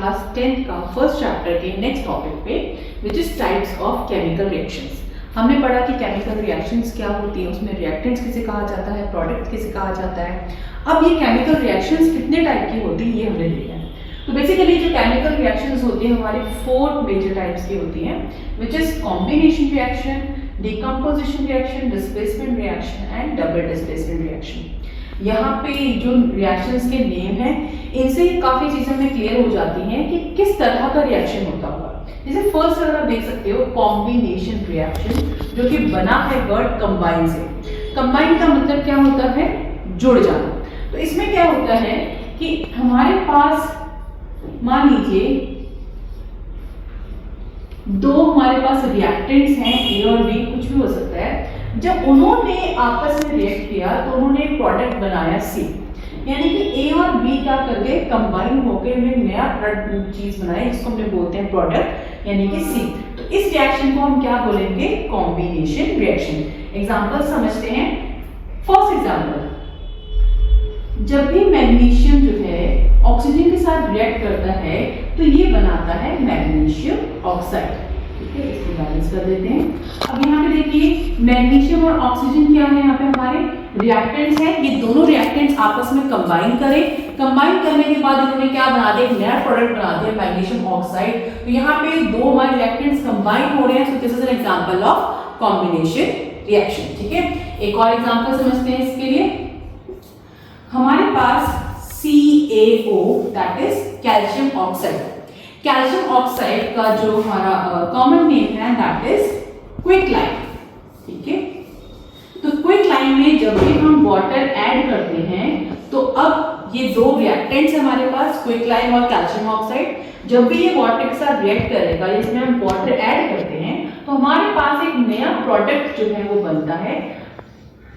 Class 10 का first chapter के next topic पे which is types of chemical reactions. हमने पढ़ा कि केमिकल रिएक्शंस क्या होती है, उसमें रिएक्टेंट्स किसे कहा जाता है, प्रोडक्ट किसे कहा जाता है। अब ये केमिकल रिएक्शंस कितने टाइप की होती है ये हमने देखा है। तो बेसिकली जो केमिकल रिएक्शंस होती हैं हमारे 4 मेजर टाइप्स की होती हैं, which is combination reaction, decomposition reaction, displacement reaction and double displacement reaction. यहाँ पे जो रिएक्शंस के नेम हैं इनसे काफ़ी चीज़ें में क्लियर हो जाती हैं कि किस तरह का रिएक्शन होता होगा। जैसे फर्स्ट अगर आप देख सकते हो कॉम्बिनेशन रिएक्शन, जो कि बना है वर्ड कंबाइन से। कंबाइन का मतलब क्या होता है, जुड़ जाना। तो इसमें क्या होता है कि हमारे पास मान लीजिए दो हमारे पास रिएक्टेंट्स हैं ए और बी, कुछ भी हो सकता है। जब उन्होंने आपस में रिएक्ट किया तो उन्होंने एक प्रोडक्ट बनाया सी, यानी कि ए और बी क्या करके कंबाइन होकर उन्हें नया चीज बनाई जिसको हम बोलते हैं प्रोडक्ट यानी कि सी। तो इस रिएक्शन को हम क्या बोलेंगे, कॉम्बिनेशन रिएक्शन। एग्जांपल समझते हैं। फर्स्ट एग्जांपल, जब भी मैग्नीशियम जो है ऑक्सीजन के साथ रिएक्ट करता है तो ये बनाता है मैग्नीशियम ऑक्साइड। ठीक है, इसको बैलेंस कर देते हैं। अब यहाँ पे देखिए मैग्नीशियम और ऑक्सीजन क्या है, यहाँ पे हमारे रिएक्टेंट्स हैं। ये दोनों रिएक्टेंट्स आपस में कंबाइन करें, कंबाइन करने के बाद इन्होंने क्या बना दिया, एक नया प्रोडक्ट बना दिया मैग्नीशियम ऑक्साइड। तो यहाँ पे दो हमारे रिएक्टेंट्स कंबाइन हो रहे हैं, so this is an example of combination reaction. ठीक है, एक और एग्जांपल समझते हैं इसके लिए। हमारे पास CaO that is calcium oxide. Calcium oxide का जो हमारा कॉमन नेम है दैट इज क्विकलाइन। ठीक है, तो क्विकलाइन में जब भी हम वाटर ऐड करते हैं तो अब ये दो रिएक्टेंट्स हमारे पास क्विकलाइन और कैल्शियम ऑक्साइड। जब भी ये वाटर के साथ रिएक्ट करेगा, इसमें हम वाटर ऐड करते हैं तो हमारे पास एक नया प्रोडक्ट जो है वो बनता है,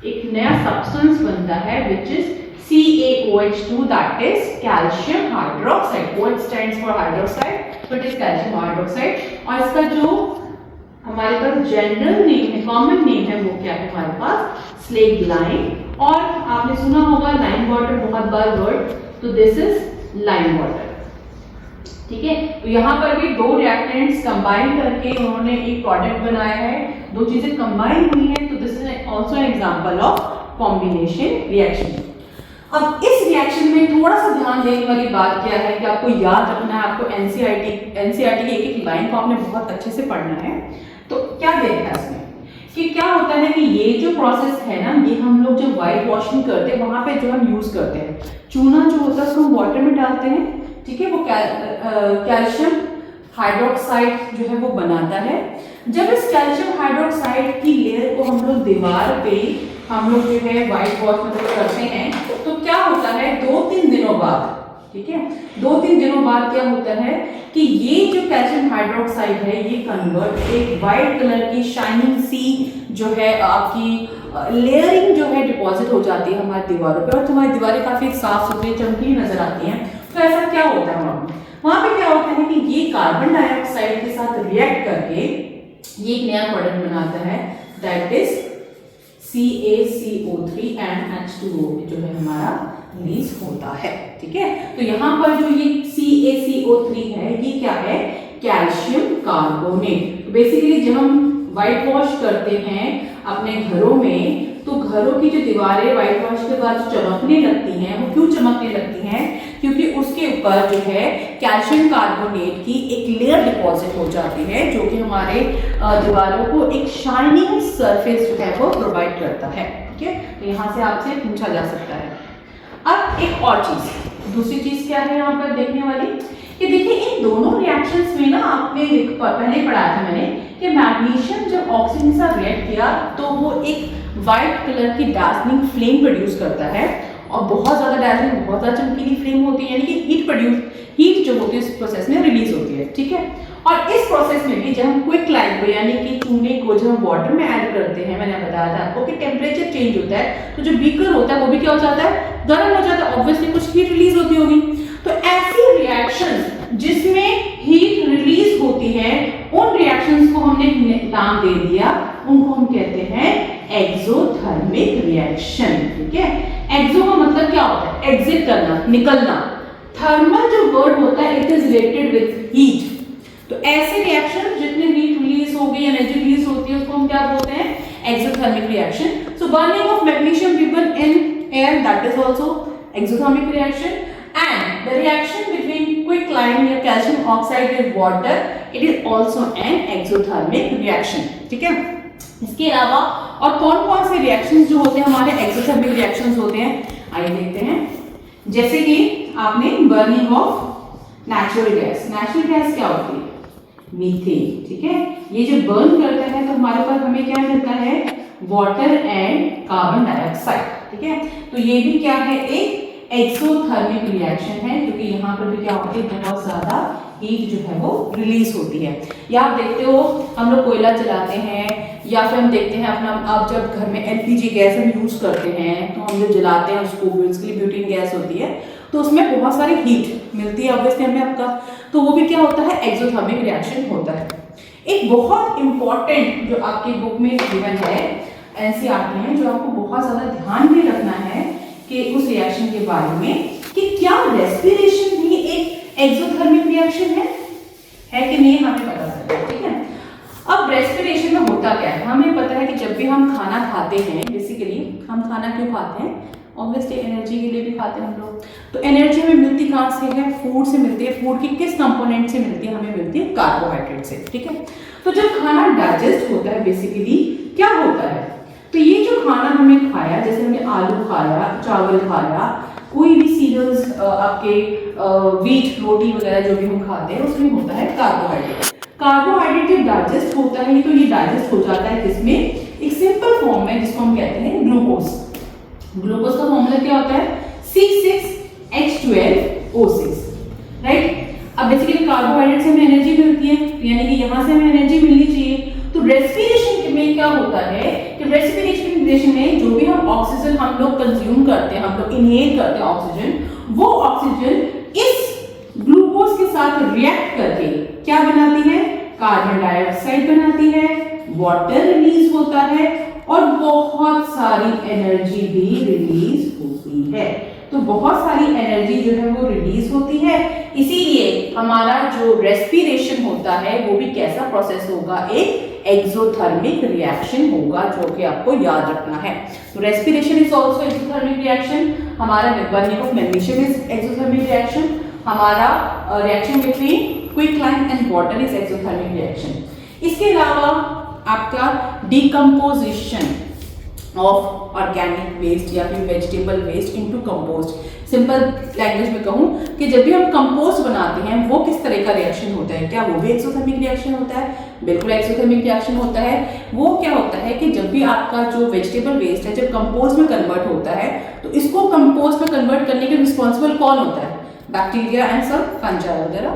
एक नया सब्सटेंस बनता है which is CaOH2 that is calcium hydroxide. OH stands for hydroxide, so it is calcium hydroxide. और इसका जो हमारे पास जनरल नेम है, कॉमन नेम है, वो क्या है हमारे पास स्लेग लाइन। और आपने सुना होगा लाइम वाटर बहुत बार वर्ड, तो दिस इज लाइम वाटर। ठीक है, तो यहाँ पर भी दो रिएक्टेंट्स कंबाइन करके उन्होंने एक प्रोडक्ट बनाया है, दो चीजें कंबाइन हुई हैं, तो this is also an example of combination reaction. अब इस रिएक्शन में थोड़ा सा ध्यान देने वाली बात क्या है कि आपको याद रखना है, आपको एनसीईआरटी की एक लाइन को आपने बहुत अच्छे से पढ़ना है। तो क्या देखा है इसमें कि क्या होता है कि ये जो प्रोसेस है ना, ये हम लोग जब व्हाइट वॉशिंग करते हैं वहां पे जो हम यूज करते हैं, चूना जो होता है उसको हम वाटर में डालते हैं। ठीक है, वो कैल्शियम हाइड्रोक्साइड जो है वो बनाता है। जब इस कैल्शियम हाइड्रोक्साइड की लेयर को हम लोग दीवार पे हम लोग जो है व्हाइट वॉश मतलब करते हैं, तो क्या होता है 2-3 दिनों बाद, ठीक है, 2-3 दिनों बाद क्या होता है कि ये जो कैल्शियम हाइड्रोक्साइड है ये कन्वर्ट एक व्हाइट कलर की शाइनिंग सी जो है आपकी लेयरिंग जो है डिपॉजिट हो जाती है हमारी दीवारों पे, और तुम्हारी दीवारें काफी साफ सुथरी चमकीली नजर आती हैं। तो ऐसा क्या होता है वहां पे क्या होता है कि ये कार्बन डाइऑक्साइड के साथ रिएक्ट करके ये एक नया प्रोडक्ट बनाता है that is CaCO3 and H2O जो है हमारा रिलीज होता है। ठीक है, तो यहाँ पर जो ये CaCO3 है ये क्या है, कैल्शियम कार्बोनेट। बेसिकली जब हम व्हाइट वॉश करते हैं अपने घरों में तो घरों की जो दीवारें व्हाइट वॉश के बाद चमकने लगती हैं, वो क्यों चमकने लगती हैं, क्योंकि उसके ऊपर जो है कैल्शियम कार्बोनेट की एक लेयर डिपॉजिट हो जाती है जो कि हमारे दीवारों को एक शाइनिंग सरफेस जो है वो प्रोवाइड करता है। ठीक है, तो यहाँ से आपसे पूछा जा सकता है। अब एक और चीज, दूसरी चीज क्या है यहाँ पर देखने वाली कि देखिए इन दोनों रिएक्शंस में ना आपने पहले पढ़ाया था मैंने कि मैग्नीशियम जब ऑक्सीजन के साथ रिएक्ट किया तो वो एक व्हाइट कलर की डार्कनिंग फ्लेम प्रोड्यूस करता है, और बहुत ज्यादा डार्कनिंग, बहुत ज्यादा चमकीली फ्लेम होती है, यानी कि हीट जो होती है इस प्रोसेस में रिलीज होती है। ठीक है, और इस प्रोसेस में भी जब हम क्विकलाइन को यानी कि चूने को जब हम वाटर में ऐड करते हैं, मैंने बताया था आपको कि टेम्परेचर चेंज होता है तो जो बीकर होता है वो भी क्या हो जाता है, गर्म हो जाता है, ऑब्वियसली कुछ हीट रिलीज होती होगी। तो ऐसी रिएक्शन जिसमें हीट रिलीज होती है उन रिएक्शंस को हमने नाम दे दिया, उनको हम कहते हैं एक्सोथर्मिक रिएक्शन। ठीक है, एक्सो का मतलब क्या होता है, एग्जिट करना, निकलना। थर्मल जो वर्ड होता है it is related with heat. तो ऐसे रिएक्शन जितने हीट रिलीज होगी, एनर्जी रिलीज होती है, उसको हम क्या बोलते हैं? Exothermic reaction. So burning of magnesium ribbon in air, that is also exothermic reaction. And the reaction between quicklime या calcium oxide with water, it is also an exothermic reaction. ठीक है, इसके अलावा और कौन कौन से रिएक्शंस जो होते हैं हमारे एक्सोथर्मिक रिएक्शंस होते हैं, आइए देखते हैं। जैसे कि आपने burning of natural gas, natural gas क्या होती है? मीथेन। ठीक है, ये जो बर्न करता है तो हमारे पास हमें क्या मिलता है? Water and carbon dioxide. ठीक है, तो ये भी क्या है? एक एक्सोथर्मिक रिएक्शन है, क्योंकि यहाँ पर भी क्या होती है? बहुत ज्यादा हीट जो है वो रिलीज होती है। या आप देखते हो हम लोग कोयला जलाते हैं, या फिर हम देखते हैं अपना, आप जब घर में एलपीजी गैस हम यूज करते हैं तो हम जब जलाते हैं उसको, बेसिकली ब्यूटेन गैस होती है, तो उसमें बहुत सारी हीट मिलती है ऑब्वियसली हमें आपका, तो वो भी क्या होता है? एक्सोथर्मिक रिएक्शन होता है। एक बहुत इंपॉर्टेंट जो आपकी बुक में गिवन है, एनसीईआरटी में, जो आपको बहुत ज्यादा ध्यान में रखना है कि उस रिएक्शन के बारे में, कि क्या रेस्पिरेशन भी एक एक्सोथर्मिक रिएक्शन है कि नहीं, हमें पता चलता है। ठीक है, अब रेस्पिरेशन में होता क्या है? हमें पता है कि जब भी हम खाना खाते हैं, बेसिकली हम खाना क्यों खाते हैं? ऑब्वियसली एनर्जी के लिए भी खाते हैं हम लोग। तो एनर्जी हमें मिलती कहाँ से है? फूड से मिलती है। फूड की किस कंपोनेंट से मिलती है? हमें मिलती है कार्बोहाइड्रेट से। ठीक है, तो जब खाना डाइजेस्ट होता है, बेसिकली क्या होता है? तो ये जो खाना हमने खाया, जैसे हमने आलू खाया, चावल खाया, कोई भी सीरियल्स, आपके व्हीट, रोटी वगैरह जो भी हम खाते हैं, उसमें होता है कार्बोहाइड्रेट। कार्बोहाइड्रेट जब डाइजेस्ट होता है तो ये डाइजेस्ट हो जाता है किसमें? एक सिंपल फॉर्म में, जिसको हम कहते हैं ग्लूकोज। ग्लूकोज का फॉर्मूला क्या होता है? C6H12O6, right. अब बेसिकली कार्बोहाइड्रेट से हमें एनर्जी मिलती है, यानी कि यहाँ से हमें एनर्जी मिलनी चाहिए। तो रेस्पिरेशन में क्या होता है कि रेस्पिरेशन में जो भी हम ऑक्सीजन हम लोग कंज्यूम करते हैं, हम लोग इनहेल करते हैं ऑक्सीजन, वो ऑक्सीजन इस ग्लूकोज के साथ रिएक्ट करके क्या बनाती है? कार्बन डाइऑक्साइड बनाती है, वाटर रिलीज होता है और बहुत सारी एनर्जी भी रिलीज होती है। तो बहुत सारी एनर्जी जो है वो रिलीज होती है, इसीलिए हमारा जो रेस्पिरेशन होता है वो भी कैसा प्रोसेस होगा? एक एक्सोथर्मिक रिएक्शन होगा, जो कि आपको याद रखना है। तो respiration is also exothermic reaction. हमारा burning of magnesium is exothermic reaction. हमारा reaction between quicklime and water is exothermic reaction. इसके अलावा आपका डिकम्पोजिशन ऑफ ऑर्गेनिक वेस्ट या फिर vegetable waste into compost. Simple language में कहूँ कि जब भी हम कंपोस्ट बनाते हैं वो किस तरह का रिएक्शन होता है? क्या वो भी एक्सोथर्मिक रिएक्शन होता है? बिल्कुल एक्सोथर्मिक रिएक्शन होता है। वो क्या होता है कि जब भी आपका जो वेजिटेबल वेस्ट है जब कंपोस्ट में कन्वर्ट होता है, तो इसको कंपोस्ट में कन्वर्ट करने के रिस्पॉन्सिबल कौन होता है? बैक्टीरिया एंड सम फंजाई वगैरह।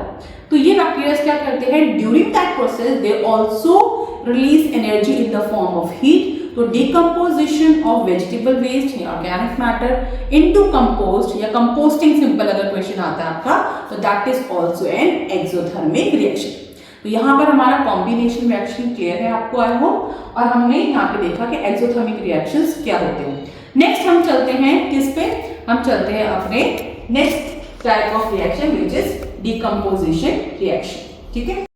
तो ये बैक्टीरिया क्या करते हैं? During that process they also release energy in the form of heat. तो डिकम्पोजिशन ऑफ वेजिटेबल वेस्ट या ऑर्गेनिक मैटर इनटू कंपोस्ट या कंपोस्टिंग, सिंपल अगर क्वेश्चन आता है आपका, तो that is also an exothermic reaction. तो यहाँ पर हमारा कॉम्बिनेशन रिएक्शन क्लियर है आपको, आई होप। और हमने यहाँ पे देखा कि एक्सोथर्मिक रिएक्शंस क्या होते हैं। नेक्स्ट हम चलते हैं किस पे? हम चलते हैं अपने next type of reaction which is decomposition reaction. ठीक है।